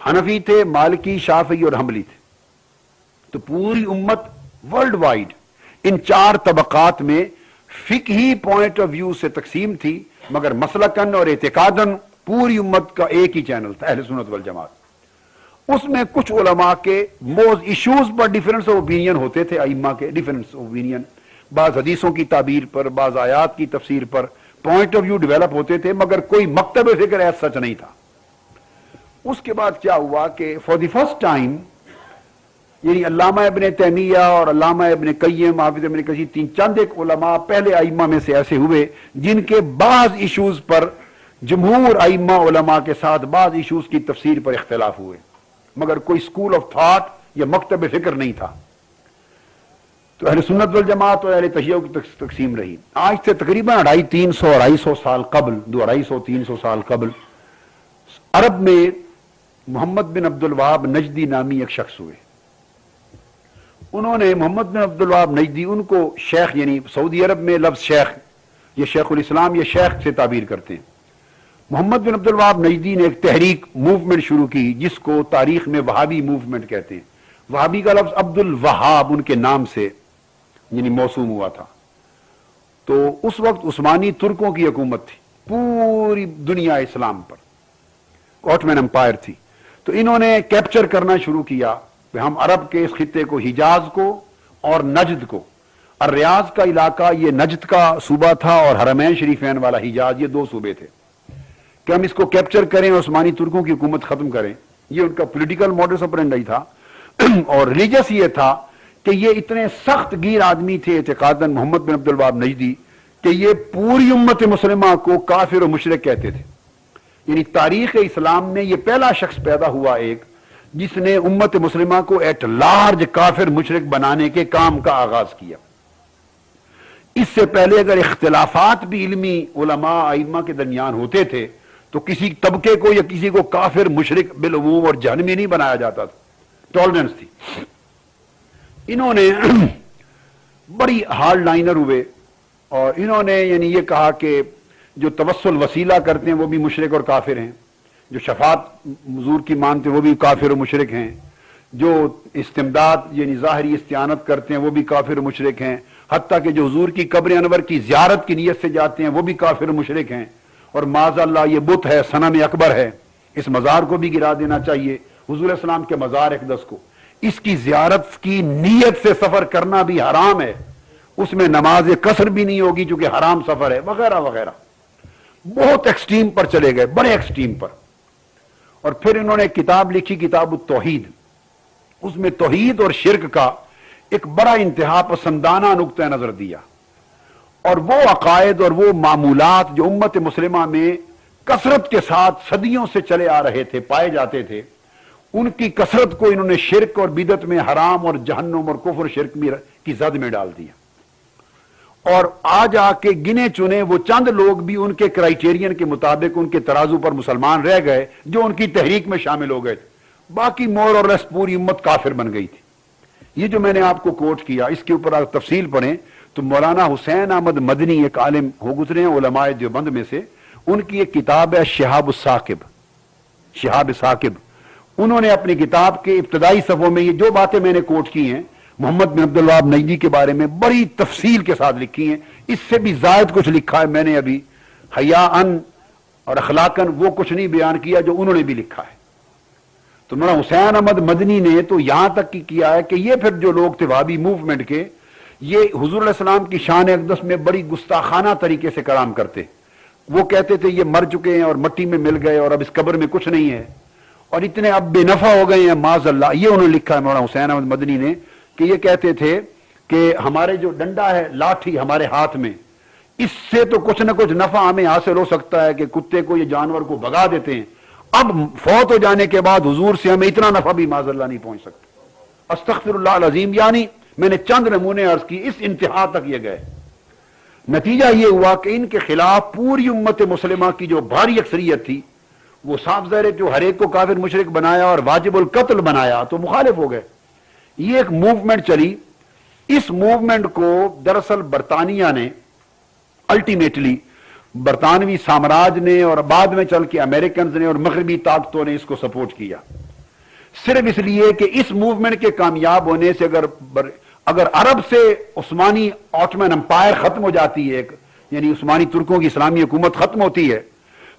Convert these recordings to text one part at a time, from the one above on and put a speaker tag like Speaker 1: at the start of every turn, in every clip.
Speaker 1: حنفی تھے، مالکی، شافعی اور حنبلی تھے. تو پوری امت ورلڈ وائڈ ان 4 طبقات میں فقہی پوائنٹ آف ویو سے تقسیم تھی، مگر مسلکن اور اعتقادن پوری امت کا ایک ہی چینل تھا، اہل سنت والجماعت. اس میں کچھ علماء کے موز issues per difference of opinion ہوتے تھے، ائمہ کے ڈیفرنس آف اوپینین، بعض حدیثوں کی تعبیر پر، بعض آیات کی تفسیر پر پوائنٹ آف ویو ڈیولپ ہوتے تھے، مگر کوئی مکتب فکر ایسا سچ نہیں تھا. اس کے بعد کیا ہوا کہ فار دی فرسٹ ٹائم یعنی علامہ ابن تیمیہ اور علامہ ابن قیم، حافظ ابن کثیر، چند ایک علماء پہلے ائمہ میں سے ایسے ہوئے جن کے بعض ایشوز پر جمہور ائمہ علماء کے ساتھ بعض ایشوز کی تفسیر پر اختلاف ہوئے، مگر کوئی سکول آف تھاٹ یا مکتب فکر نہیں تھا. تو اہل سنت والجماعت اور اہل تشیع کی تقسیم رہی. آج سے تقریباً 250 سال قبل، 250-300 سال قبل عرب میں محمد بن عبد الوہاب نجدی نامی ایک شخص ہوئے. انہوں نے محمد بن عبد الوہاب نجدی، ان کو شیخ، یعنی سعودی عرب میں لفظ شیخ، یہ شیخ الاسلام، یہ شیخ سے تعبیر کرتے ہیں. محمد بن عبد الوہاب نجدی نے ایک تحریک موومنٹ شروع کی جس کو تاریخ میں وہابی موومنٹ کہتے ہیں. وہابی کا لفظ عبد الوہاب ان کے نام سے یعنی موسوم ہوا تھا. تو اس وقت عثمانی ترکوں کی حکومت تھی پوری دنیا اسلام پر، آٹمن امپائر تھی. تو انہوں نے کیپچر کرنا شروع کیا کہ ہم عرب کے اس خطے کو، حجاز کو اور نجد کو، الریاض کا علاقہ یہ نجد کا صوبہ تھا اور حرمین شریفین والا حجاز، یہ 2 صوبے تھے، کہ ہم اس کو کیپچر کریں، عثمانی ترکوں کی حکومت ختم کریں. یہ ان کا پولیٹیکل موڈس آپرینڈی تھا. اور ریلیجس یہ تھا کہ یہ اتنے سخت گیر آدمی تھے اعتقاداً محمد بن عبد الوہاب نجدی کہ یہ پوری امت مسلمہ کو کافر و مشرک کہتے تھے. یعنی تاریخ اسلام میں یہ پہلا شخص پیدا ہوا ایک جس نے امت مسلمہ کو ایٹ لارج کافر مشرک بنانے کے کام کا آغاز کیا. اس سے پہلے اگر اختلافات بھی علمی علماء ائمہ کے درمیان ہوتے تھے تو کسی طبقے کو یا کسی کو کافر مشرک بالعموم اور جہنمی نہیں بنایا جاتا تھا، ٹالرنس تھی. انہوں نے بڑی ہارڈ لائنر ہوئے اور انہوں نے یعنی یہ کہا کہ جو توسل وسیلہ کرتے ہیں وہ بھی مشرک اور کافر ہیں، جو شفاعت حضور کی مانتے ہیں وہ بھی کافر و مشرک ہیں، جو استمداد یعنی ظاہری استعانت کرتے ہیں وہ بھی کافر و مشرک ہیں، حتیٰ کہ جو حضور کی قبر انور کی زیارت کی نیت سے جاتے ہیں وہ بھی کافر و مشرک ہیں. اور معاذ اللہ یہ بت ہے، صنم اکبر ہے، اس مزار کو بھی گرا دینا چاہیے. حضور السلام کے مزار اقدس کو، اس کی زیارت کی نیت سے سفر کرنا بھی حرام ہے، اس میں نماز قصر بھی نہیں ہوگی چونکہ حرام سفر ہے، وغیرہ وغیرہ. بہت ایکسٹریم پر چلے گئے، بڑے ایکسٹریم پر. اور پھر انہوں نے کتاب لکھی، کتاب التوحید. اس میں توحید اور شرک کا ایک بڑا انتہا پسندانہ نقطہ نظر دیا، اور وہ عقائد اور وہ معمولات جو امت مسلمہ میں کثرت کے ساتھ صدیوں سے چلے آ رہے تھے، پائے جاتے تھے، ان کی کثرت کو انہوں نے شرک اور بدعت میں، حرام اور جہنم اور کفر شرک کی زد میں ڈال دیا. اور آج آ کے گنے چنے وہ چند لوگ بھی ان کے کرائیٹیرین کے مطابق ان کے ترازو پر مسلمان رہ گئے جو ان کی تحریک میں شامل ہو گئے تھے. باقی مور اور لیس پوری امت کافر بن گئی تھی. یہ جو میں نے آپ کو کوٹ کیا اس کے اوپر آپ تفصیل پڑھیں تو مولانا حسین احمد مدنی ایک عالم ہو گزرے ہیں علماء دیوبند میں سے، ان کی ایک کتاب ہے شہاب الثاقب، شہاب ثاقب. انہوں نے اپنی کتاب کے ابتدائی صفحوں میں یہ جو باتیں میں نے کوٹ کی ہیں محمد بن عبد الوہاب نجدی کے بارے میں بڑی تفصیل کے ساتھ لکھی ہیں. اس سے بھی زائد کچھ لکھا ہے میں نے ابھی، حیاءً اور اخلاقاً وہ کچھ نہیں بیان کیا جو انہوں نے بھی لکھا ہے. تو مولانا حسین احمد مدنی نے تو یہاں تک کی کیا ہے کہ یہ پھر جو لوگ تھے وہابی موومنٹ کے، یہ حضور علیہ السلام کی شان اقدس میں بڑی گستاخانہ طریقے سے کلام کرتے. وہ کہتے تھے یہ مر چکے ہیں اور مٹی میں مل گئے اور اب اس قبر میں کچھ نہیں ہے اور اتنے اب بے نفع ہو گئے ہیں معاذ اللہ. یہ انہوں نے لکھا ہے مولانا حسین احمد مدنی نے کہ یہ کہتے تھے کہ ہمارے جو ڈنڈا ہے، لاٹھی ہمارے ہاتھ میں، اس سے تو کچھ نہ کچھ نفع ہمیں حاصل ہو سکتا ہے کہ کتے کو یا جانور کو بھگا دیتے ہیں، اب فوت ہو جانے کے بعد حضور سے ہمیں اتنا نفع بھی معاذ اللہ نہیں پہنچ سکتا. استغفر اللہ العظیم. یعنی میں نے چند نمونے عرض کی، اس انتہا تک یہ گئے. نتیجہ یہ ہوا کہ ان کے خلاف پوری امت مسلمہ کی جو بھاری اکثریت تھی وہ صاف ظاہر ہے جو ہر ایک کو کافر مشرک بنایا اور واجب القتل بنایا تو مخالف ہو گئے. یہ ایک موومنٹ چلی. اس موومنٹ کو دراصل برطانیہ نے الٹیمیٹلی، برطانوی سامراج نے اور بعد میں چل کے امریکنز نے اور مغربی طاقتوں نے اس کو سپورٹ کیا. صرف اس لیے کہ اس موومنٹ کے کامیاب ہونے سے اگر عرب سے عثمانی آٹمن امپائر ختم ہو جاتی ہے، یعنی عثمانی ترکوں کی اسلامی حکومت ختم ہوتی ہے،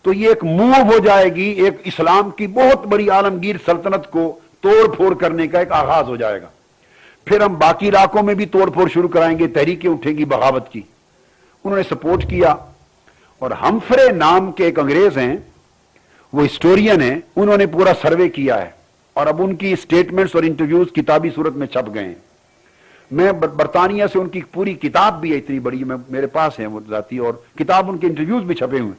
Speaker 1: تو یہ ایک موو ہو جائے گی، ایک اسلام کی بہت بڑی عالمگیر سلطنت کو توڑ پھوڑ کرنے کا ایک آغاز ہو جائے گا۔ پھر ہم باقی علاقوں میں بھی توڑ پھوڑ شروع کرائیں گے، تحریکیں اٹھیں گی بغاوت کی۔ انہوں نے سپورٹ کیا، اور ہمفرے نام کے ایک انگریز ہیں، وہ ہسٹورین ہیں، انہوں نے پورا سروے کیا ہے، اور اب ان کی سٹیٹمنٹس اور انٹرویوز کتابی صورت میں چھپ گئے ہیں۔ میں برطانیہ سے ان کی پوری کتاب بھی ہے، اتنی بڑی، میرے پاس ہے وہ ذاتی، اور کتاب ان کے انٹرویوز بھی چھپے ہوئے۔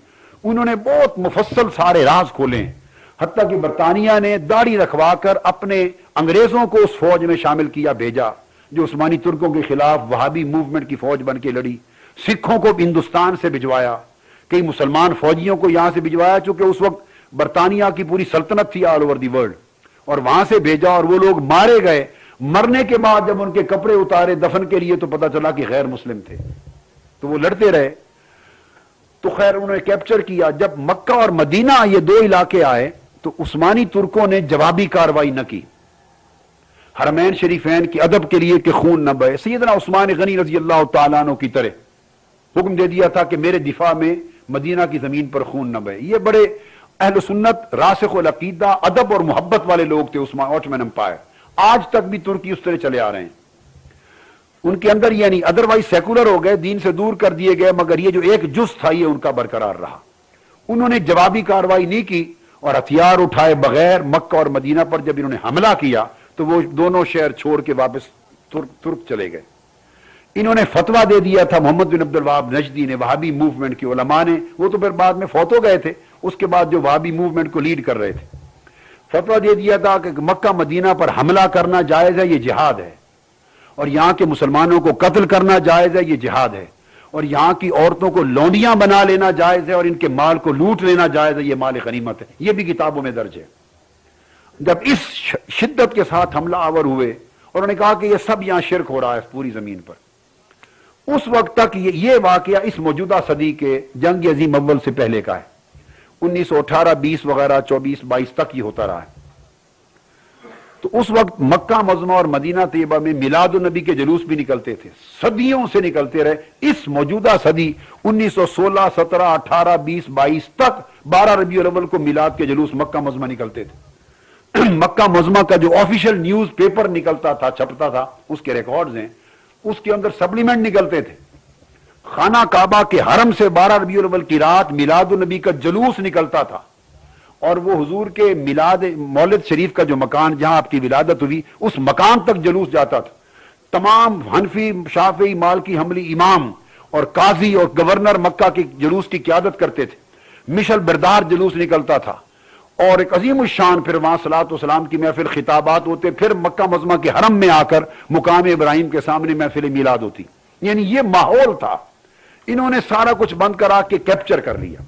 Speaker 1: انہوں نے بہت مفصل سارے راز کھولے ہیں، حتیٰ کہ برطانیہ نے داڑھی رکھوا کر اپنے انگریزوں کو اس فوج میں شامل کیا، بھیجا جو عثمانی ترکوں کے خلاف وہابی موومنٹ کی فوج بن کے لڑی۔ سکھوں کو ہندوستان سے بھجوایا، کئی مسلمان فوجیوں کو یہاں سے بھجوایا، چونکہ اس وقت برطانیہ کی پوری سلطنت تھی آل اوور دی ورلڈ، اور وہاں سے بھیجا، اور وہ لوگ مارے گئے۔ مرنے کے بعد جب ان کے کپڑے اتارے دفن کے لیے تو پتہ چلا کہ غیر مسلم تھے، تو وہ لڑتے رہے۔ تو خیر انہوں نے کیپچر کیا۔ جب مکہ اور مدینہ یہ دو علاقے آئے تو عثمانی ترکوں نے جوابی کاروائی نہ کی، حرمین شریفین کی ادب کے لیے کہ خون نہ بہے۔ سیدنا عثمان غنی رضی اللہ تعالیٰ عنہ کی طرح حکم دے دیا تھا کہ میرے دفاع میں مدینہ کی زمین پر خون نہ بہے۔ یہ بڑے اہل سنت، راسخ العقیدہ، ادب اور محبت والے لوگ تھے آٹمن امپائر۔ آج تک بھی ترکی اس طرح چلے آ رہے ہیں۔ ان کے اندر یعنی ادروائز سیکولر ہو گئے، دین سے دور کر دیے گئے، مگر یہ جو ایک جز تھا یہ ان کا برقرار رہا۔ انہوں نے جوابی کاروائی نہیں کی، اور ہتھیار اٹھائے بغیر مکہ اور مدینہ پر جب انہوں نے حملہ کیا تو وہ دونوں شہر چھوڑ کے واپس ترک چلے گئے۔ انہوں نے فتویٰ دے دیا تھا، محمد بن عبد الوہاب نجدی نے، وہابی موومنٹ کے علماء نے، وہ تو پھر بعد میں فوت ہو گئے تھے، اس کے بعد جو وہابی موومنٹ کو لیڈ کر رہے تھے، فتویٰ دے دیا تھا کہ مکہ مدینہ پر حملہ کرنا جائز ہے، یہ جہاد ہے، اور یہاں کے مسلمانوں کو قتل کرنا جائز ہے، یہ جہاد ہے، اور یہاں کی عورتوں کو لونڈیاں بنا لینا جائز ہے، اور ان کے مال کو لوٹ لینا جائز ہے، یہ مال غنیمت ہے۔ یہ بھی کتابوں میں درج ہے۔ جب اس شدت کے ساتھ حملہ آور ہوئے، اور انہوں نے کہا کہ یہ سب یہاں شرک ہو رہا ہے پوری زمین پر، اس وقت تک یہ واقعہ اس موجودہ صدی کے جنگ عظیم اول سے پہلے کا ہے، 1918 20 وغیرہ 24 22 تک یہ ہوتا رہا ہے۔ تو اس وقت مکہ معظمہ اور مدینہ طیبہ میں میلاد النبی کے جلوس بھی نکلتے تھے، صدیوں سے نکلتے رہے۔ اس موجودہ صدی 1916 17 18 20 22 تک 12 ربیع الاول کو میلاد کے جلوس مکہ معظمہ نکلتے تھے۔ مکہ معظمہ کا جو آفیشل نیوز پیپر نکلتا تھا، چھپتا تھا، اس کے ریکارڈز ہیں، اس کے اندر سپلیمنٹ نکلتے تھے۔ خانہ کعبہ کے حرم سے 12 ربیع الاول کی رات میلاد النبی کا جلوس نکلتا تھا، اور وہ حضور کے مولد شریف کا جو مکان جہاں آپ کی ولادت ہوئی، اس مکان تک جلوس جاتا تھا۔ تمام حنفی، شافعی، مالکی، حنبلی امام اور قاضی اور گورنر مکہ کے جلوس کی قیادت کرتے تھے۔ مشل بردار جلوس نکلتا تھا، اور ایک عظیم الشان پھر وہاں صلاۃ و سلام کی محفل، خطابات ہوتے، پھر مکہ معظمہ کے حرم میں آ کر مقام ابراہیم کے سامنے محفل میلاد ہوتی۔ یعنی یہ ماحول تھا، انہوں نے سارا کچھ بند کرا کے کیپچر کر لیا۔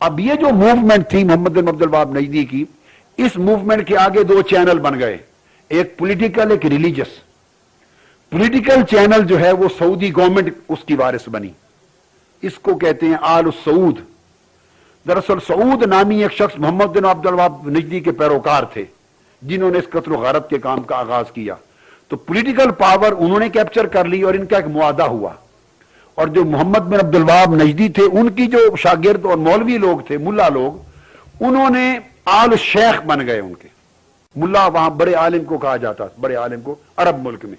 Speaker 1: اب یہ جو موومنٹ تھی محمد بن عبد الوہاب نجدی کی، اس موومنٹ کے آگے دو چینل بن گئے، ایک پولیٹیکل، ایک ریلیجس۔ پولیٹیکل چینل جو ہے وہ سعودی گورنمنٹ اس کی وارث بنی، اس کو کہتے ہیں آل سعود۔ دراصل سعود نامی ایک شخص محمد بن عبد الوہاب نجدی کے پیروکار تھے، جنہوں نے اس قتل و غارت کے کام کا آغاز کیا۔ تو پولیٹیکل پاور انہوں نے کیپچر کر لی، اور ان کا ایک معاہدہ ہوا، اور جو محمد بن عبد الوہاب نجدی تھے، ان کی جو شاگرد اور مولوی لوگ تھے، ملا لوگ، انہوں نے آل شیخ بن گئے۔ ان کے ملا وہاں بڑے عالم کو کہا جاتا، بڑے عالم کو عرب ملک میں،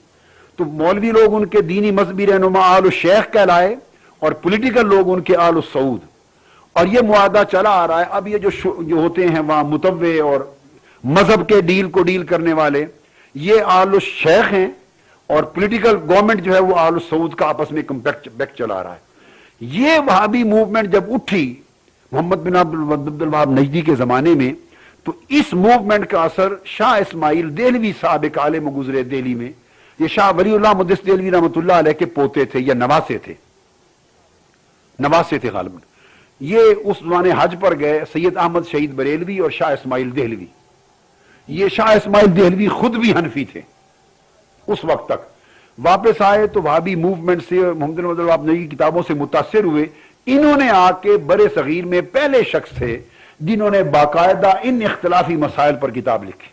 Speaker 1: تو مولوی لوگ ان کے دینی مذہبی رہنما آل شیخ کہلائے، اور پولیٹیکل لوگ ان کے آل سعود۔ اور یہ معاہدہ چلا آ رہا ہے۔ اب یہ جو ہوتے ہیں وہاں متوع اور مذہب کے ڈیل کو ڈیل کرنے والے، یہ آل شیخ ہیں، اور پولیٹیکل گورنمنٹ جو ہے وہ آل سعود کا آپس میں کمپیکٹ چلا رہا ہے۔ یہ وہابی موومنٹ جب اٹھی محمد بن عبد الوہاب نجدی کے زمانے میں، تو اس موومنٹ کا اثر شاہ اسماعیل دہلوی صاحب ایک عالم گزرے دہلی میں، یہ شاہ ولی اللہ مدثر دہلوی رحمۃ اللہ علیہ کے پوتے تھے یا نواسے تھے غالباً۔ یہ اس زمانے حج پر گئے، سید احمد شہید بریلوی اور شاہ اسماعیل دہلوی۔ یہ شاہ اسماعیل دہلوی خود بھی حنفی تھے اس وقت تک، واپس آئے تو وہابی موومنٹ سے، محمد بن عبد الوہاب نجدی کی کتابوں سے متاثر ہوئے۔ انہوں نے آ کے برے صغیر میں پہلے شخص تھے جنہوں نے باقاعدہ ان اختلافی مسائل پر کتاب لکھی۔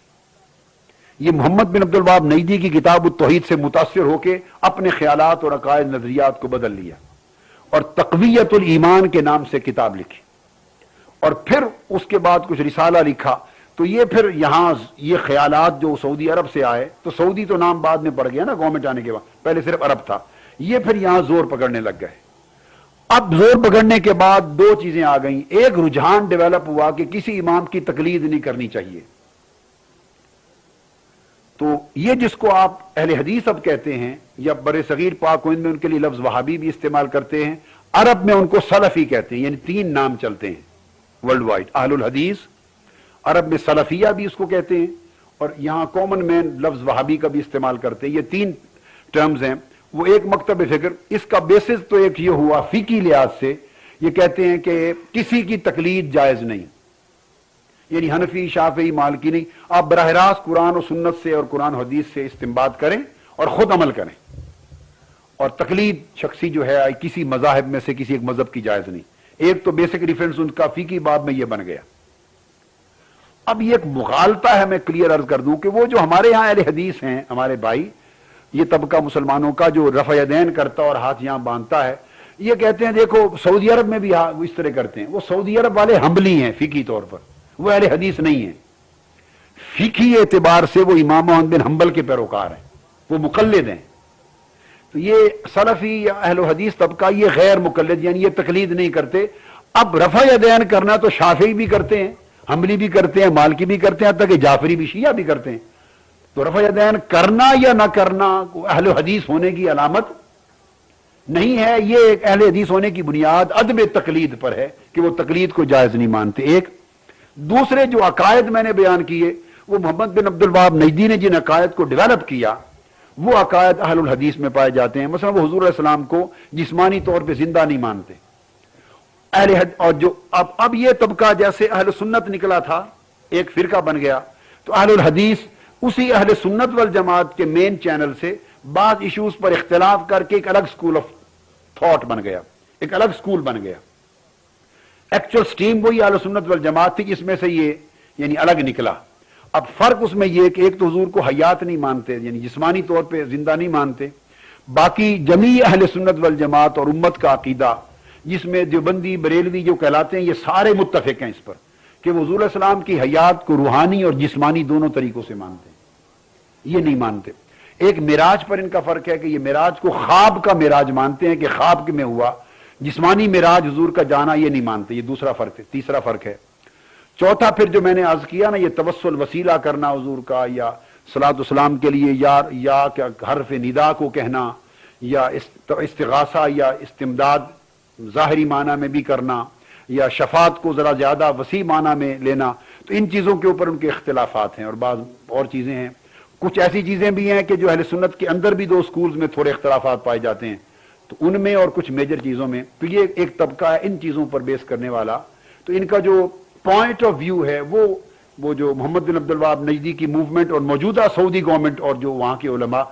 Speaker 1: یہ محمد بن عبد الوہاب نجدی کی کتاب التوحید سے متاثر ہو کے اپنے خیالات اور عقائد نظریات کو بدل لیا اور تقویت الایمان کے نام سے کتاب لکھی، اور پھر اس کے بعد کچھ رسالہ لکھا. تو یہ پھر یہاں یہ خیالات جو سعودی عرب سے آئے، تو سعودی تو نام بعد میں پڑ گیا نا گورنمنٹ آنے کے بعد، پہلے صرف عرب تھا، یہ پھر یہاں زور پکڑنے لگ گئے. اب زور پکڑنے کے بعد دو چیزیں آ گئیں. ایک رجحان ڈیولپ ہوا کہ کسی امام کی تقلید نہیں کرنی چاہیے. تو یہ جس کو آپ اہل حدیث اب کہتے ہیں، یا بر صغیر پاک و ہند میں ان کے لیے لفظ وہابی بھی استعمال کرتے ہیں، عرب میں ان کو سلفی کہتے ہیں. یعنی تین نام چلتے ہیں ورلڈ وائڈ، اہل الحدیث، عرب میں سلفیہ بھی اس کو کہتے ہیں، اور یہاں کامن مین لفظ وہابی کا بھی استعمال کرتے ہیں. یہ تین ٹرمز ہیں. وہ ایک مکتب فکر، اس کا بیسس تو ایک یہ ہوا فقہی لحاظ سے، یہ کہتے ہیں کہ کسی کی تقلید جائز نہیں، یعنی حنفی، شافعی، مالکی نہیں، آپ براہ راست قرآن و سنت سے اور قرآن و حدیث سے استنباط کریں اور خود عمل کریں، اور تقلید شخصی جو ہے کسی مذاہب میں سے کسی ایک مذہب کی جائز نہیں. ایک تو بیسک ریفرنس ان کا فقہی باب میں یہ بن گیا. اب یہ ایک مغالطہ ہے، میں کلیئر عرض کر دوں کہ وہ جو ہمارے ہاں اہل حدیث ہیں، ہمارے بھائی، یہ طبقہ مسلمانوں کا جو رفع یدین کرتا اور ہاتھ یہاں باندھتا ہے، یہ کہتے ہیں دیکھو سعودی عرب میں بھی اس طرح کرتے ہیں. وہ سعودی عرب والے حنبلی ہیں فقہی طور پر، وہ اہل حدیث نہیں ہیں. فقہی اعتبار سے وہ امام احمد بن حنبل کے پیروکار ہیں، وہ مقلد ہیں. تو یہ سلفی یا اہل حدیث طبقہ یہ غیر مقلد، یعنی یہ تقلید نہیں کرتے. اب رفع یدین کرنا تو شافعی بھی کرتے ہیں، حنبلی بھی کرتے ہیں، مالکی بھی کرتے ہیں، حتیٰ کہ جعفری بھی، شیعہ بھی کرتے ہیں. تو رفع یدین کرنا یا نہ کرنا اہل حدیث ہونے کی علامت نہیں ہے. یہ ایک اہل حدیث ہونے کی بنیاد عدم تقلید پر ہے کہ وہ تقلید کو جائز نہیں مانتے. ایک دوسرے جو عقائد میں نے بیان کیے، وہ محمد بن عبد الوہاب نجدی نے جن عقائد کو ڈیولپ کیا، وہ عقائد اہل الحدیث میں پائے جاتے ہیں. مثلا وہ حضور علیہ السلام کو جسمانی طور پہ زندہ نہیں مانتے. اور جو اب یہ طبقہ جیسے اہل سنت نکلا تھا، ایک فرقہ بن گیا، تو اہل الحدیث اسی اہل سنت والجماعت کے مین چینل سے بعض ایشوز پر اختلاف کر کے ایک الگ سکول آف تھاٹ بن گیا، ایک الگ سکول بن گیا. ایکچوئل سٹریم وہی اہل سنت والجماعت تھی، جس میں سے یہ یعنی الگ نکلا. اب فرق اس میں یہ کہ ایک تو حضور کو حیات نہیں مانتے، یعنی جسمانی طور پہ زندہ نہیں مانتے. باقی جمیع اہل سنت والجماعت اور امت کا عقیدہ، جس میں دیوبندی، بریلوی جو کہلاتے ہیں، یہ سارے متفق ہیں اس پر کہ وہ حضور علیہ السلام کی حیات کو روحانی اور جسمانی دونوں طریقوں سے مانتے ہیں. یہ نہیں مانتے. ایک معراج پر ان کا فرق ہے کہ یہ معراج کو خواب کا معراج مانتے ہیں کہ خواب میں ہوا. جسمانی معراج حضور کا جانا یہ نہیں مانتے. یہ دوسرا فرق ہے. تیسرا فرق ہے. چوتھا پھر جو میں نے عرض کیا نا، یہ توسل وسیلہ کرنا حضور کا، یا صلاۃ والسلام کے لیے یا کیا حرف ندا کو کہنا، یا استغاثہ یا استمداد ظاہری معنی میں بھی کرنا، یا شفاعت کو ذرا زیادہ وسیع معنی میں لینا. تو ان چیزوں کے اوپر ان کے اختلافات ہیں، اور بعض اور چیزیں ہیں. کچھ ایسی چیزیں بھی ہیں کہ جو اہل سنت کے اندر بھی دو سکولز میں تھوڑے اختلافات پائے جاتے ہیں، تو ان میں اور کچھ میجر چیزوں میں. تو یہ ایک طبقہ ہے ان چیزوں پر بیس کرنے والا. تو ان کا جو پوائنٹ آف ویو ہے وہ جو محمد بن عبد الوہاب نجدی کی موومنٹ اور موجودہ سعودی گورنمنٹ اور جو وہاں کے علماء